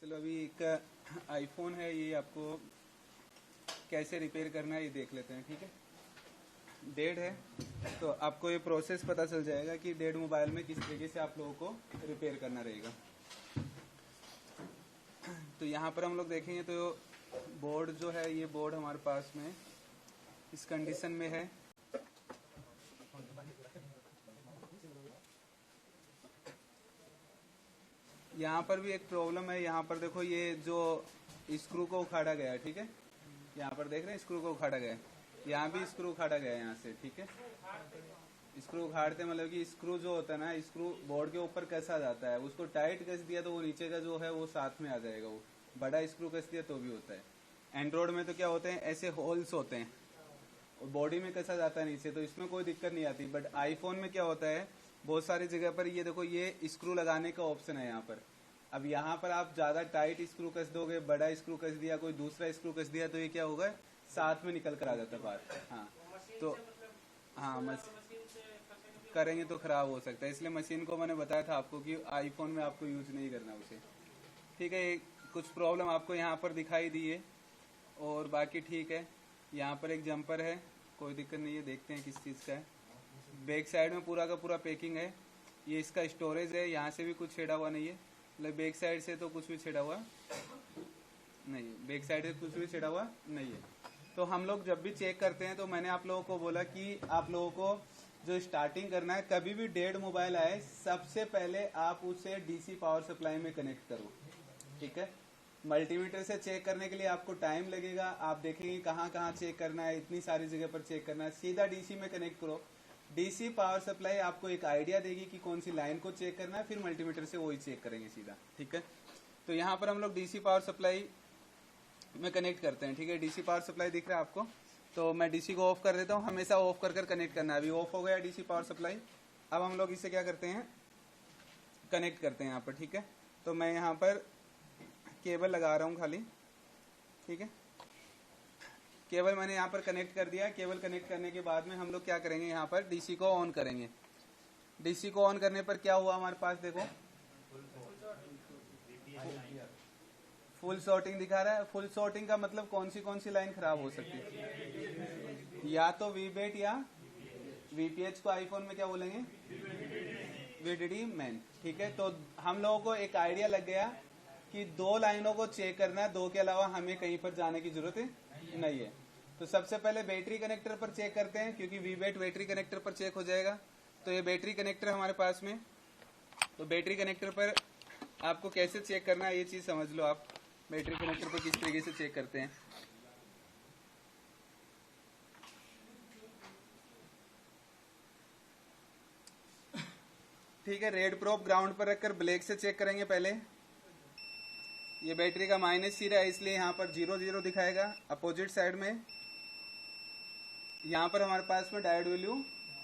चलो अभी एक आईफोन है, ये आपको कैसे रिपेयर करना है ये देख लेते हैं। ठीक है, डेड है तो आपको ये प्रोसेस पता चल जाएगा कि डेड मोबाइल में किस तरीके से आप लोगों को रिपेयर करना रहेगा। तो यहाँ पर हम लोग देखेंगे तो बोर्ड जो है, ये बोर्ड हमारे पास में इस कंडीशन में है। यहाँ पर भी एक प्रॉब्लम है। यहाँ पर देखो, ये जो स्क्रू को उखाड़ा गया है, ठीक है, यहाँ पर देख रहे हैं स्क्रू को उखाड़ा गया है, यहाँ भी स्क्रू उखाड़ा गया है यहाँ से। ठीक है, स्क्रू उखाड़ते मतलब कि स्क्रू जो होता है ना, स्क्रू बोर्ड के ऊपर कैसा जाता है, उसको टाइट कस दिया तो वो नीचे का जो है वो साथ में आ जाएगा। वो बड़ा स्क्रू कस दिया तो भी होता है। एंड्रॉइड में तो क्या होते हैं, ऐसे होल्स होते हैं और बॉडी में कसा जाता है नीचे, तो इसमें कोई दिक्कत नहीं आती। बट आईफोन में क्या होता है, बहुत सारी जगह पर ये देखो, ये स्क्रू लगाने का ऑप्शन है यहाँ पर। अब यहाँ पर आप ज्यादा टाइट स्क्रू कस दोगे, बड़ा स्क्रू कस दिया, कोई दूसरा स्क्रू कस दिया, तो ये क्या होगा, साथ में निकल कर आ जाता है बाहर। हाँ तो हाँ करेंगे तो खराब हो सकता है, इसलिए मशीन को मैंने बताया था आपको कि आईफोन में आपको यूज नहीं करना उसे। ठीक है, कुछ प्रॉब्लम आपको यहाँ पर दिखाई दी है और बाकी ठीक है। यहाँ पर एक जंपर है, कोई दिक्कत नहीं है। देखते हैं किस चीज़ का है। बैक साइड में पूरा का पूरा पैकिंग है। ये इसका स्टोरेज है, यहाँ से भी कुछ छेड़ा हुआ नहीं है, मतलब बैक साइड से तो कुछ भी छेड़ा हुआ नहीं है, बैक साइड से कुछ भी छेड़ा हुआ नहीं है। तो हम लोग जब भी चेक करते हैं तो मैंने आप लोगों को बोला कि आप लोगों को जो स्टार्टिंग करना है, कभी भी डेड मोबाइल आए सबसे पहले आप उसे डीसी पावर सप्लाई में कनेक्ट करो। ठीक है, मल्टीमीटर से चेक करने के लिए आपको टाइम लगेगा। आप देखेंगे कहाँ कहाँ चेक करना है, इतनी सारी जगह पर चेक करना है। सीधा डीसी में कनेक्ट करो। डीसी पावर सप्लाई आपको एक आइडिया देगी कि कौन सी लाइन को चेक करना है, फिर मल्टीमीटर से वही चेक करेंगे सीधा। ठीक है, तो यहाँ पर हम लोग डीसी पावर सप्लाई में कनेक्ट करते हैं। ठीक है, डीसी पावर सप्लाई दिख रहा है आपको, तो मैं डीसी को ऑफ कर देता हूँ। हमेशा ऑफ कर कनेक्ट करना है। अभी ऑफ हो गया डीसी पावर सप्लाई। अब हम लोग इसे क्या करते हैं, कनेक्ट करते हैं यहाँ पर। ठीक है, तो मैं यहाँ पर केबल लगा रहा हूँ खाली। ठीक है, केबल मैंने यहाँ पर कनेक्ट कर दिया। केबल कनेक्ट करने के बाद में हम लोग क्या करेंगे, यहाँ पर डीसी को ऑन करेंगे। डीसी को ऑन करने पर क्या हुआ हमारे पास, देखो फुल शॉर्टिंग दिखा रहा है। फुल शॉर्टिंग का मतलब कौन सी लाइन खराब हो सकती है, या तो वीबेट या वीपीएच को आईफोन में क्या बोलेंगे, वीडीडी मैन। ठीक है, तो हम लोगों को एक आइडिया लग गया कि दो लाइनों को चेक करना है, दो के अलावा हमें कहीं पर जाने की जरूरत नहीं है। तो सबसे पहले बैटरी कनेक्टर पर चेक करते हैं, क्योंकि वीबेट बैटरी कनेक्टर पर चेक हो जाएगा। तो ये बैटरी कनेक्टर हमारे पास में, तो बैटरी कनेक्टर पर आपको कैसे चेक करना है ये चीज समझ लो आप। बैटरी कनेक्टर पर किस तरीके से चेक करते हैं। ठीक है, रेड प्रोब ग्राउंड पर रखकर ब्लैक से चेक करेंगे पहले। ये बैटरी का माइनस सिरा है, इसलिए यहाँ पर 0 0 दिखाएगा। अपोजिट साइड में यहाँ पर हमारे पास में डायोड वैल्यू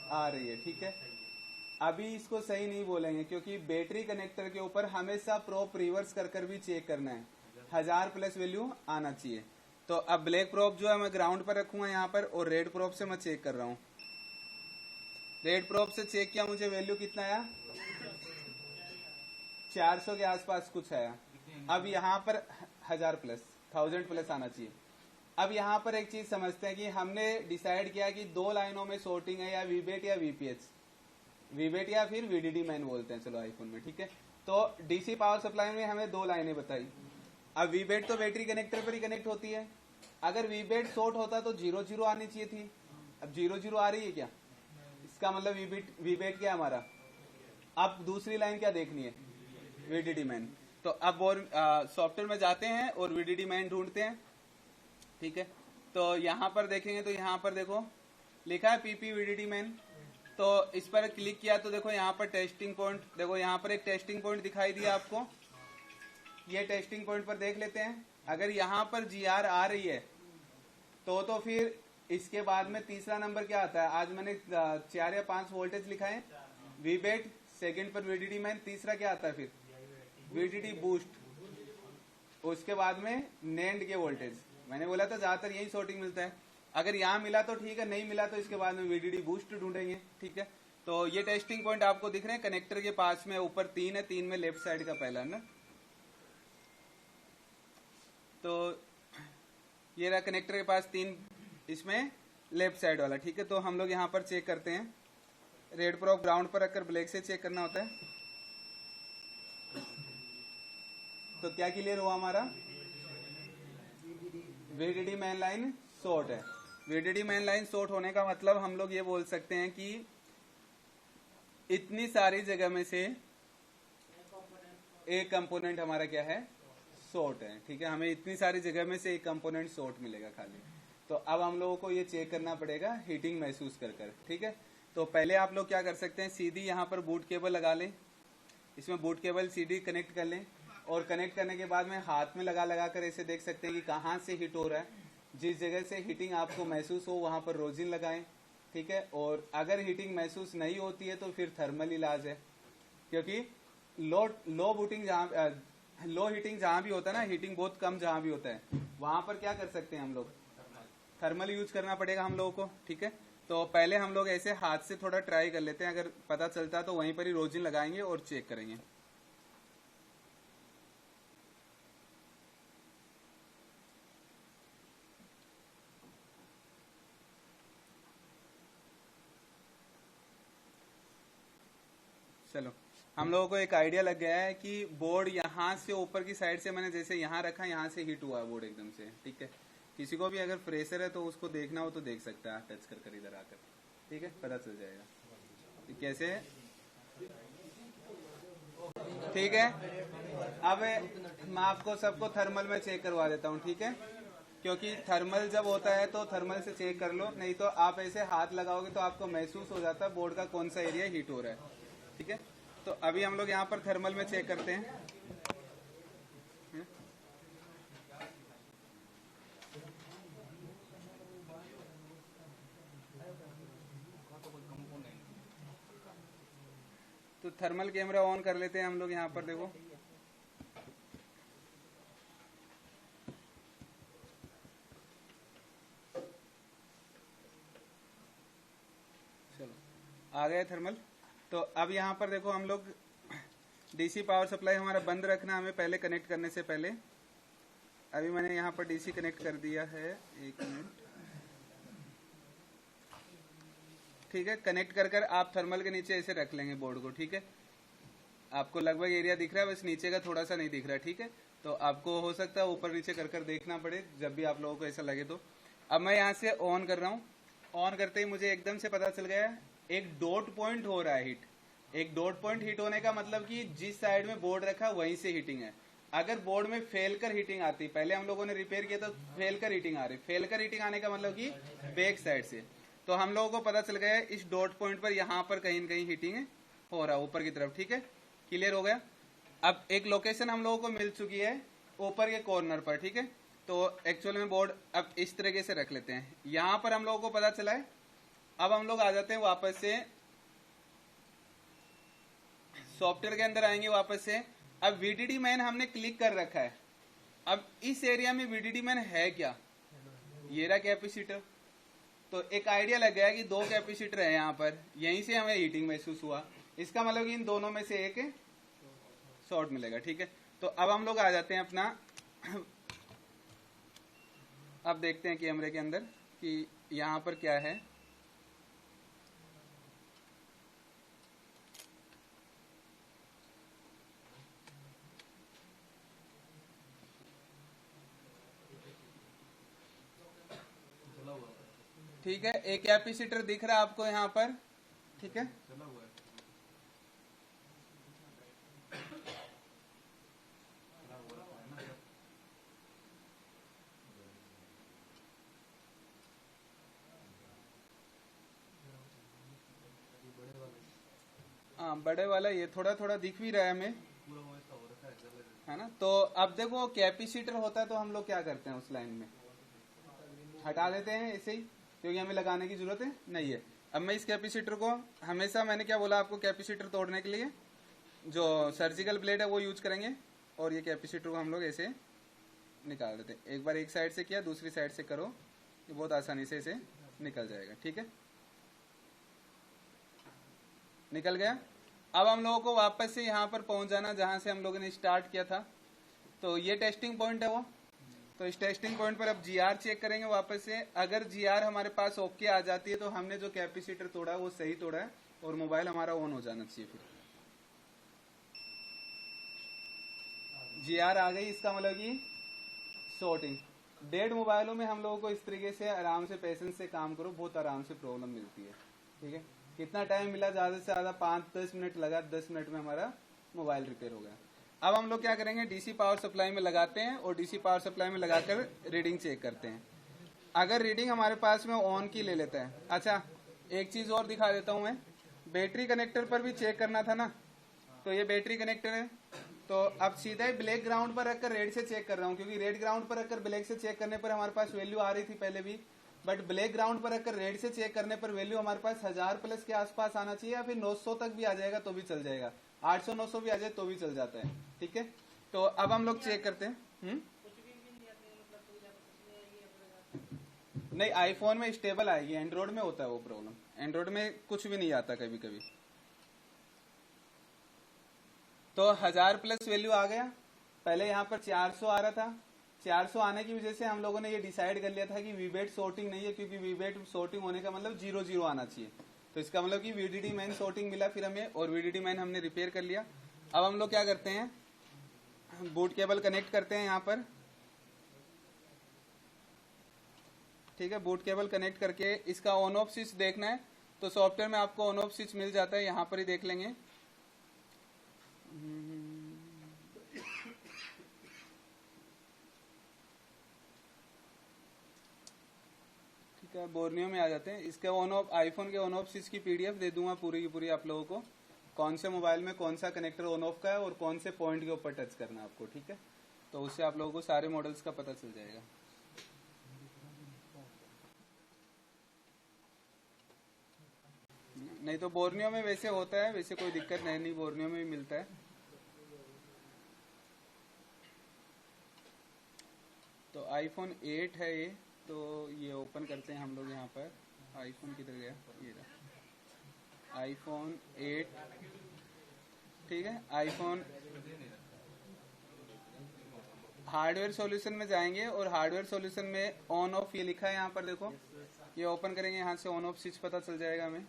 आ रही है। ठीक है, अभी इसको सही नहीं बोलेंगे, क्योंकि बैटरी कनेक्टर के ऊपर हमेशा प्रोब रिवर्स कर भी चेक करना है। 1000 प्लस वैल्यू आना चाहिए। तो अब ब्लैक प्रोब जो है मैं ग्राउंड पर रखूंगा यहाँ पर, और रेड प्रोब से मैं चेक कर रहा हूँ। रेड प्रोब से चेक किया, मुझे वैल्यू कितना आया, 400 के आसपास कुछ आया। अब यहाँ पर 1000 प्लस आना चाहिए। अब यहाँ पर एक चीज समझते हैं कि हमने डिसाइड किया कि दो लाइनों में शॉर्टिंग है, या वीबेट या वीपीएच, वीबेट या फिर वीडीडी मैन बोलते हैं चलो आईफोन में। ठीक है, तो डीसी पावर सप्लाई में हमें दो लाइनें बताई। अब वीबेट तो बैटरी कनेक्टर पर ही कनेक्ट होती है। अगर वीबेट शॉर्ट होता तो 0 0 आनी चाहिए थी। अब 0 0 आ रही है क्या, इसका मतलब वीबेट क्या हमारा। अब दूसरी लाइन क्या देखनी है, वीडीडी मैन। तो अब सॉफ्टवेयर में जाते हैं और वीडीडी मैन ढूंढते हैं। ठीक है, तो यहाँ पर देखेंगे तो यहाँ पर देखो लिखा है पीपी वीडीडी मैन। तो इस पर क्लिक किया तो देखो यहाँ पर टेस्टिंग पॉइंट, देखो यहाँ पर एक टेस्टिंग पॉइंट दिखाई दिया आपको। ये टेस्टिंग पॉइंट पर देख लेते हैं। अगर यहाँ पर जीआर आ रही है तो फिर इसके बाद में तीसरा नंबर क्या आता है, आज मैंने 4 या 5 वोल्टेज लिखा है। वीबेट, सेकंड पर वीडीडी मैन, तीसरा क्या आता है फिर वीडीडी बूस्ट। उसके बाद में नैंड के वोल्टेज, मैंने बोला था ज्यादातर यही सॉर्टिंग मिलता है। अगर यहाँ मिला तो ठीक है, नहीं मिला तो इसके बाद में वीडीडी बूस्ट ढूंढेंगे। ठीक है, तो ये टेस्टिंग पॉइंट आपको दिख रहे हैं कनेक्टर के पास में। ऊपर 3 है, 3 में लेफ्ट साइड का पहला है ना। तो ये रहा कनेक्टर के पास 3 इसमें लेफ्ट साइड वाला, ठीक है। तो हम लोग यहाँ पर चेक करते हैं, रेड प्रोब ग्राउंड पर रखकर ब्लैक से चेक करना होता है। तो क्या क्लियर हुआ हमारा, वीडीडी मेन लाइन शॉर्ट है। वीडीडी मेन लाइन शॉर्ट होने का मतलब हम लोग ये बोल सकते हैं कि इतनी सारी जगह में से एक कंपोनेंट हमारा क्या है, शॉर्ट है, ठीक है। हमें इतनी सारी जगह में से एक कंपोनेंट शॉर्ट मिलेगा खाली। तो अब हम लोगों को ये चेक करना पड़ेगा हीटिंग महसूस कर कर, ठीक है। तो पहले आप लोग क्या कर सकते हैं, सीधी यहाँ पर बूट केबल लगा लें, इसमें बूट केबल सीधी कनेक्ट कर लें, और कनेक्ट करने के बाद में हाथ में लगा कर ऐसे देख सकते हैं कि कहाँ से हीट हो रहा है। जिस जगह से हीटिंग आपको महसूस हो वहां पर रोजिन लगाएं, ठीक है। और अगर हीटिंग महसूस नहीं होती है तो फिर थर्मल इलाज है, क्योंकि लो हीटिंग जहां भी होता है ना, हीटिंग बहुत कम जहां भी होता है, वहां पर क्या कर सकते हैं हम लोग, थर्मल यूज करना पड़ेगा हम लोगों को, ठीक है। तो पहले हम लोग ऐसे हाथ से थोड़ा ट्राई कर लेते हैं, अगर पता चलता है तो वहीं पर ही रोजिन लगाएंगे और चेक करेंगे। चलो, हम लोगों को एक आइडिया लग गया है कि बोर्ड यहाँ से ऊपर की साइड से मैंने जैसे यहाँ रखा, यहाँ से हीट हुआ है बोर्ड एकदम से, ठीक है। किसी को भी अगर प्रेशर है तो उसको देखना हो तो देख सकता है टच कर इधर आकर, ठीक है, पता चल जाएगा कैसे है, ठीक है। अब मैं आपको सबको थर्मल में चेक करवा देता हूँ, ठीक है, क्योंकि थर्मल जब होता है तो थर्मल से चेक कर लो, नहीं तो आप ऐसे हाथ लगाओगे तो आपको महसूस हो जाता है बोर्ड का कौन सा एरिया हीट हो रहा है, ठीक है। तो अभी हम लोग यहाँ पर थर्मल में चेक करते हैं। तो थर्मल कैमरा ऑन कर लेते हैं हम लोग यहाँ पर, देखो चलो आ गया थर्मल। तो अब यहाँ पर देखो हम लोग डीसी पावर सप्लाई हमारा बंद रखना हमें पहले कनेक्ट करने से पहले। अभी मैंने यहाँ पर डीसी कनेक्ट कर दिया है, 1 मिनट, ठीक है। कनेक्ट कर आप थर्मल के नीचे ऐसे रख लेंगे बोर्ड को, ठीक है। आपको लगभग एरिया दिख रहा है, बस नीचे का थोड़ा सा नहीं दिख रहा, ठीक है। तो आपको हो सकता है ऊपर नीचे कर देखना पड़े जब भी आप लोगों को ऐसा लगे तो। अब मैं यहाँ से ऑन कर रहा हूँ, ऑन करते ही मुझे एकदम से पता चल गया एक डॉट पॉइंट हो रहा है हीट। एक डॉट पॉइंट हीट होने का मतलब कि जिस साइड में बोर्ड रखा वहीं से हीटिंग है। अगर बोर्ड में फेल कर हीटिंग आती, पहले हम लोगों ने रिपेयर किया तो फेल कर हीटिंग आ रही, फेल कर हीटिंग आने का मतलब कि बैक साइड से, तो हम लोगों को पता चल गया इस डॉट पॉइंट पर यहाँ पर कहीं न कहीं हीटिंग हो रहा है ऊपर की तरफ, ठीक है। क्लियर हो गया। अब एक लोकेशन हम लोगों को मिल चुकी है ऊपर के कॉर्नर पर, ठीक है। तो एक्चुअल में बोर्ड अब इस तरीके से रख लेते हैं, यहां पर हम लोगों को पता चला है। अब हम लोग आ जाते हैं वापस से सॉफ्टवेयर के अंदर, आएंगे वापस से। अब वीडीडी मैन हमने क्लिक कर रखा है, अब इस एरिया में वीडीडी मैन है क्या, ये रहा कैपेसिटर। तो एक आइडिया लग गया कि 2 कैपेसिटर है यहाँ पर, यहीं से हमें हीटिंग महसूस हुआ, इसका मतलब कि इन दोनों में से एक शॉर्ट मिलेगा, ठीक है। तो अब हम लोग आ जाते हैं अपना अब देखते हैं कैमरे के अंदर कि यहाँ पर क्या है। ठीक है, एक कैपेसिटर दिख रहा है आपको यहाँ पर, ठीक है। हाँ, बड़े वाला ये थोड़ा थोड़ा दिख भी रहा है हमें, है ना। तो अब देखो कैपेसिटर होता है तो हम लोग क्या करते हैं, उस लाइन में हटा देते हैं ऐसे ही, क्योंकि हमें लगाने की जरूरत है नहीं है। अब मैं इस कैपेसिटर को, हमेशा मैंने क्या बोला आपको, कैपेसिटर तोड़ने के लिए जो सर्जिकल ब्लेड है वो यूज करेंगे, और ये कैपेसिटर को हम लोग ऐसे निकाल देते हैं। एक बार एक साइड से किया, दूसरी साइड से करो, ये बहुत आसानी से इसे निकल जाएगा, ठीक है। निकल गया। अब हम लोगों को वापस से यहाँ पर पहुंच जाना जहां से हम लोगों ने स्टार्ट किया था। तो ये टेस्टिंग पॉइंट है वो, तो इस टेस्टिंग पॉइंट पर अब जीआर चेक करेंगे वापस से। अगर जीआर हमारे पास ओके आ जाती है तो हमने जो कैपेसिटर तोड़ा वो सही तोड़ा है और मोबाइल हमारा ऑन हो जाना चाहिए। फिर जीआर आ गई, इसका मतलब कि सॉर्टिंग। डेड मोबाइलों में हम लोगों को इस तरीके से आराम से पेशेंस से काम करो, बहुत आराम से प्रॉब्लम मिलती है। ठीक है, कितना टाइम मिला, ज्यादा से ज्यादा 5-10 मिनट लगा, 10 मिनट में हमारा मोबाइल रिपेयर हो गया। अब हम लोग क्या करेंगे, डीसी पावर सप्लाई में लगाते हैं और डीसी पावर सप्लाई में लगाकर रीडिंग चेक करते हैं। अगर रीडिंग हमारे पास में ऑन की ले लेता है। अच्छा, एक चीज और दिखा देता हूं मैं, बैटरी कनेक्टर पर भी चेक करना था ना, तो ये बैटरी कनेक्टर है। तो अब सीधा ही ब्लैक ग्राउंड पर रखकर रेड से चेक कर रहा हूँ, क्योंकि रेड ग्राउंड पर रखकर ब्लैक से चेक करने पर हमारे पास वैल्यू आ रही थी पहले भी, बट ब्लैक ग्राउंड पर रखकर रेड से चेक करने पर वैल्यू हमारे पास 1000 प्लस के आसपास आना चाहिए, या फिर 900 तक भी आ जाएगा तो भी चल जाएगा, 800-900 भी आ जाए तो भी चल जाता है। ठीक है, तो अब हम लोग चेक करते हैं। नहीं, आईफोन में स्टेबल आएगी, एंड्रॉइड में होता है वो प्रॉब्लम, एंड्रॉइड में कुछ भी नहीं आता कभी कभी। तो 1000 प्लस वैल्यू आ गया। पहले यहाँ पर 400 आ रहा था, 400 आने की वजह से हम लोगों ने ये डिसाइड कर लिया था कि वीबेट सॉर्टिंग नहीं है, क्योंकि वीबेट सॉर्टिंग होने का मतलब 0-0 आना चाहिए। तो इसका मतलब कि वीडीडी मैन सॉर्टिंग मिला फिर हमें, और वीडीडी मैन हमने रिपेयर कर लिया। अब हम लोग क्या करते हैं, बूट केबल कनेक्ट करते हैं यहाँ पर। ठीक है, बूट केबल कनेक्ट करके इसका ऑन ऑफ स्विच देखना है तो सॉफ्टवेयर में आपको ऑन ऑफ स्विच मिल जाता है, यहाँ पर ही देख लेंगे। ठीक है, बोर्नियो में आ जाते हैं। इसके ऑन ऑफ, आईफोन के ऑन ऑफ स्विच की पीडीएफ दे दूंगा पूरी की पूरी आप लोगों को, कौन से मोबाइल में कौन सा कनेक्टर ऑन ऑफ का है और कौन से पॉइंट के ऊपर टच करना है आपको। ठीक है, तो उससे आप लोगों को सारे मॉडल्स का पता चल जाएगा। नहीं तो बोर्नियो में वैसे होता है, वैसे कोई दिक्कत नहीं, बोर्नियो में भी मिलता है। तो आईफोन 8 है ये, तो ये ओपन करते हैं हम लोग यहाँ पर। आईफोन किधर गया, ये रहा आईफोन 8। ठीक है, आईफोन हार्डवेयर सॉल्यूशन में जाएंगे और हार्डवेयर सॉल्यूशन में ऑन ऑफ ये लिखा है यहाँ पर, देखो ये ओपन करेंगे, यहाँ से ऑन ऑफ स्विच पता चल जाएगा हमें।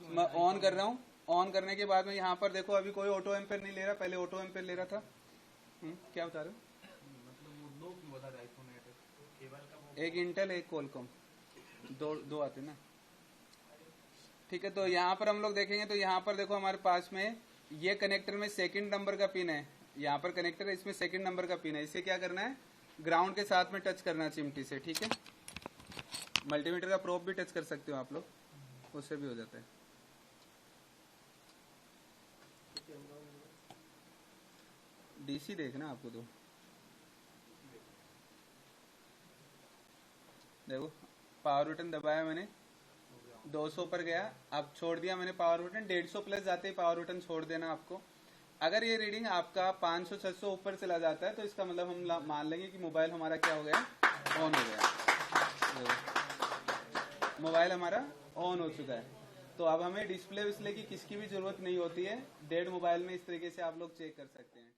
मैं ऑन कर रहा हूँ, ऑन करने के बाद में यहाँ पर देखो अभी कोई ऑटो एम्पेयर नहीं ले रहा, पहले ऑटो एम्पेयर ले रहा था। क्या बता रहे हो, एक इंटेल एक कोलकॉम, दो आते ना। ठीक है, तो यहाँ पर हम लोग देखेंगे तो यहाँ पर देखो हमारे पास में ये कनेक्टर में सेकंड नंबर का पिन है, यहाँ पर कनेक्टर है, इसमें सेकंड नंबर का पिन है। इसे क्या करना है, ग्राउंड के साथ में टच करना है चिमटी से। ठीक है, मल्टीमीटर का प्रोब भी टच कर सकते हो आप लोग, उससे भी हो जाता है। डीसी देखना आपको, तो देखो पावर बटन दबाया मैंने, 200 पर गया, अब छोड़ दिया मैंने पावर बटन, 150 प्लस जाते ही पावर बटन छोड़ देना आपको। अगर ये रीडिंग आपका 500-600 ऊपर चला जाता है तो इसका मतलब हम मान लेंगे कि मोबाइल हमारा क्या हो गया, ऑन हो गया, मोबाइल हमारा ऑन हो चुका है। तो अब हमें डिस्प्ले विस्प्ले की किसकी भी जरूरत नहीं होती है, डेड मोबाइल में इस तरीके से आप लोग चेक कर सकते हैं।